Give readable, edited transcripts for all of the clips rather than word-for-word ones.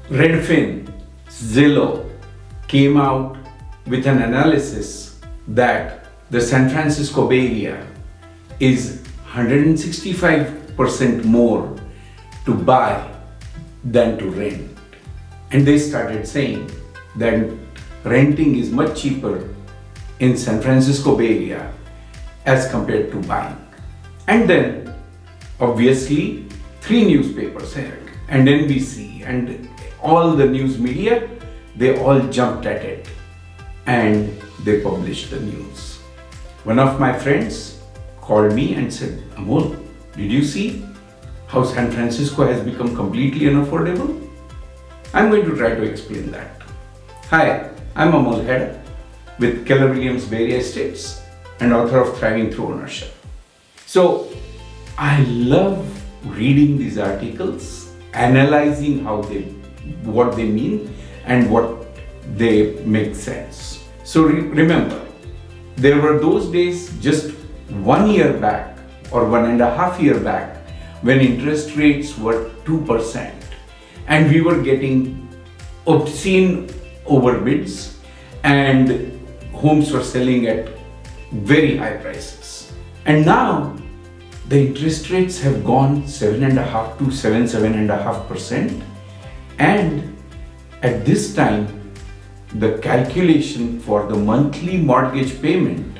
Redfin, Zillow came out with an analysis that the San Francisco Bay Area is 165% more to buy than to rent. And they started saying that renting is much cheaper in San Francisco Bay Area as compared to buying. And then obviously 3 newspapers here and NBC and all the news media, they all jumped at it and they published the news. One of my friends called me and said, Amol, did you see how San Francisco has become completely unaffordable? I'm going to try to explain that. Hi, I'm Amol Heda with Keller Williams Bay Area Estates and author of Thriving Through Ownership. So I love reading these articles, analyzing what they mean and what they make sense. So remember, there were those days just 1 year back or 1.5 years back when interest rates were 2% and we were getting obscene overbids and homes were selling at very high prices. And now the interest rates have gone 7.5 to 7.5%, and at this time the calculation for the monthly mortgage payment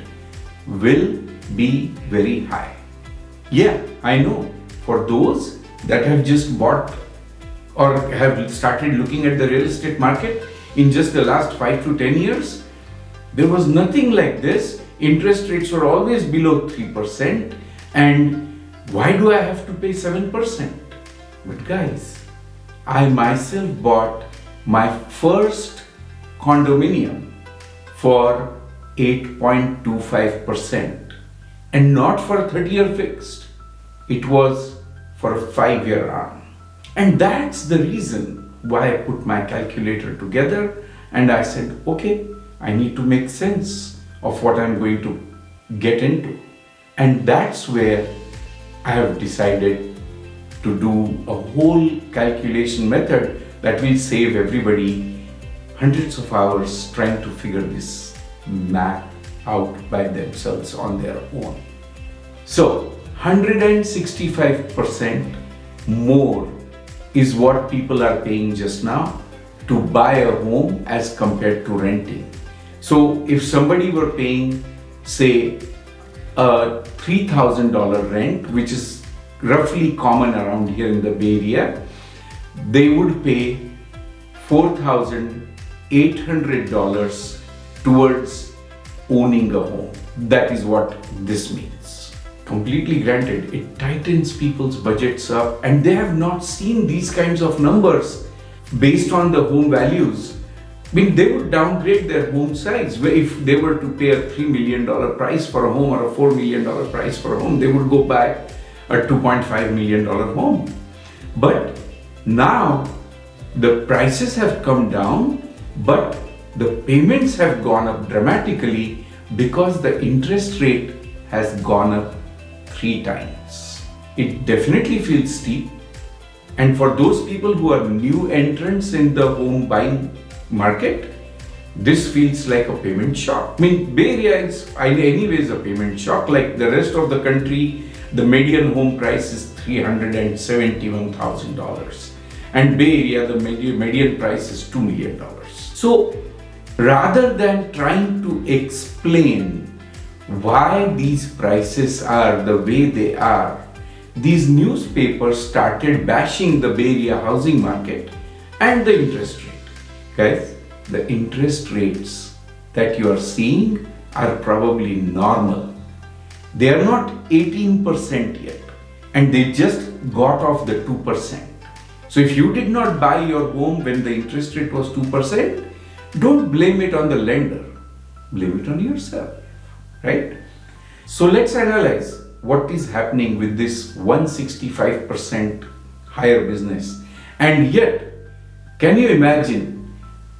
will be very high. Yeah, I know, for those that have just bought or have started looking at the real estate market in just the last 5 to 10 years, there was nothing like this. Interest rates were always below 3%, and why do I have to pay 7%? But guys, I myself bought my first condominium for 8.25% and not for a 30-year fixed. It was for a 5-year arm. And that's the reason why I put my calculator together and I said, okay, I need to make sense of what I'm going to get into. And that's where I have decided to do a whole calculation method that will save everybody hundreds of hours trying to figure this math out by themselves on their own. So 165% more is what people are paying just now to buy a home as compared to renting. So if somebody were paying, say, a $3,000 rent, which is roughly common around here in the Bay Area, they would pay $4,800 towards owning a home. That is what this means. Completely granted, it tightens people's budgets up, and they have not seen these kinds of numbers based on the home values. I mean, they would downgrade their home size. If they were to pay a $3 million price for a home or a $4 million price for a home, they would go buy a $2.5 million home. But now the prices have come down, but the payments have gone up dramatically because the interest rate has gone up 3 times. It definitely feels steep. And for those people who are new entrants in the home buying market, this feels like a payment shock. I mean, Bay Area is anyways a payment shock. Like the rest of the country, the median home price is $371,000. And Bay Area, the median price is $2 million. So rather than trying to explain why these prices are the way they are, these newspapers started bashing the Bay Area housing market and the interest rate. Guys, the interest rates that you are seeing are probably normal. They are not 18% yet, and they just got off the 2%. So if you did not buy your home when the interest rate was 2%, don't blame it on the lender. Blame it on yourself, right? So let's analyze what is happening with this 165% higher business. And yet, can you imagine,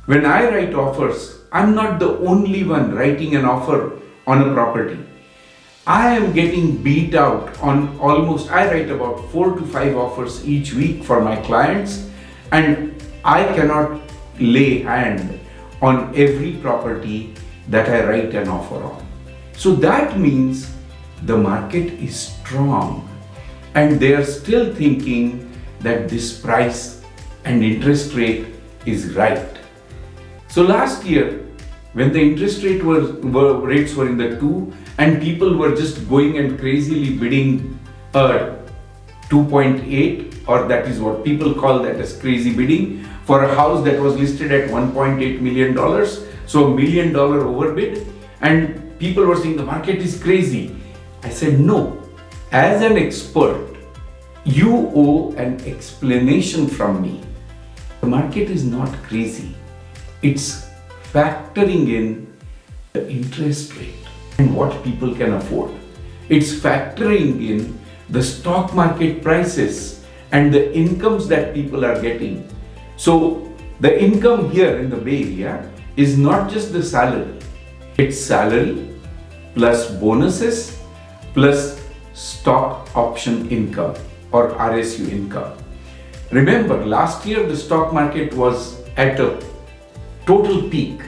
when I write offers, I'm not the only one writing an offer on a property. I am getting beat out on almost, I write about 4 to 5 offers each week for my clients, and I cannot lay hand on every property that I write an offer on. So that means the market is strong and they are still thinking that this price and interest rate is right. So last year, when the interest rates were in the 2 and people were just going and crazily bidding 2.8, or that is what people call that as crazy bidding, for a house that was listed at $1.8 million, so $1 million overbid, and people were saying the market is crazy. I said no. As an expert, you owe an explanation from me. The market is not crazy. It's factoring in the interest rate and what people can afford. It's factoring in the stock market prices and the incomes that people are getting. So the income here in the Bay Area is not just the salary. It's salary plus bonuses plus stock option income or RSU income. Remember, last year the stock market was at a total peak,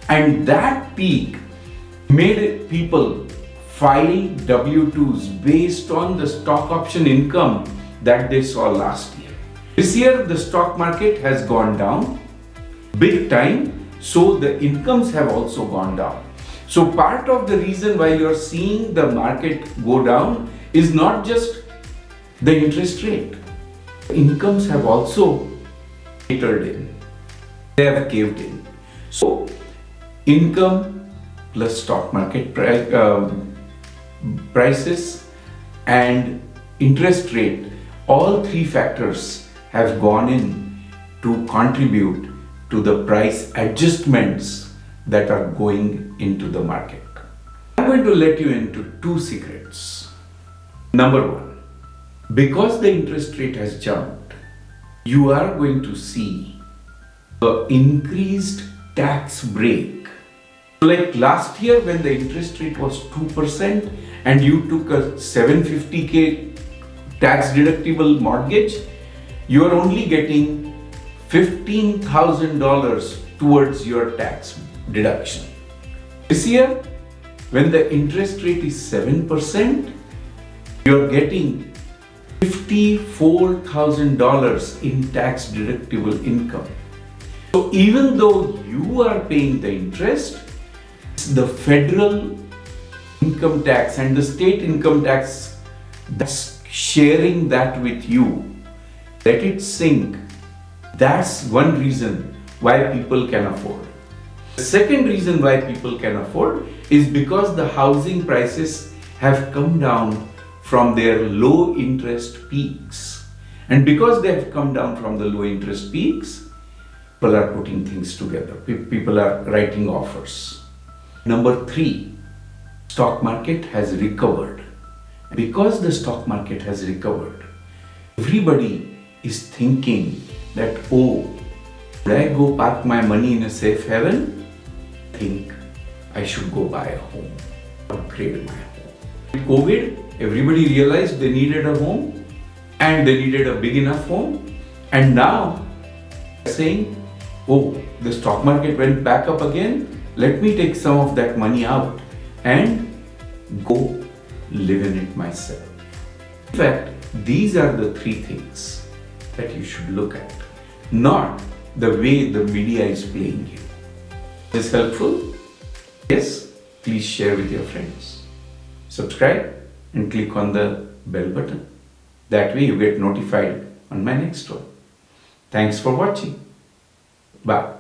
and that peak made people file W-2s based on the stock option income that they saw last year. This year the stock market has gone down big time, so the incomes have also gone down. So part of the reason why you're seeing the market go down is not just the interest rate. Incomes have also catered in. They have caved in. So income plus stock market prices and interest rate, all three factors have gone in to contribute to the price adjustments that are going into the market. I'm going to let you into two secrets. Number one, because the interest rate has jumped, you are going to see an increased tax break. Like last year when the interest rate was 2% and you took a $750K tax deductible mortgage, you are only getting $15,000 towards your tax deduction. This year, when the interest rate is 7%, you're getting $54,000 in tax deductible income. So even though you are paying the interest, the federal income tax and the state income tax that's sharing that with you, let it sink. That's one reason why people can afford. The second reason why people can afford is because the housing prices have come down from their low interest peaks. And because they have come down from the low interest peaks, people are putting things together. People are writing offers. Number three, stock market has recovered. Because the stock market has recovered, everybody is thinking that, oh, should I go park my money in a safe haven? I think I should go buy a home, upgrade my home. With COVID, everybody realized they needed a home and they needed a big enough home. And now they're saying, oh, the stock market went back up again. Let me take some of that money out and go live in it myself. In fact, these are the three things that you should look at, not the way the media is playing you. Is this helpful? Yes, please share with your friends. Subscribe and click on the bell button. That way you get notified on my next one. Thanks for watching. Bye.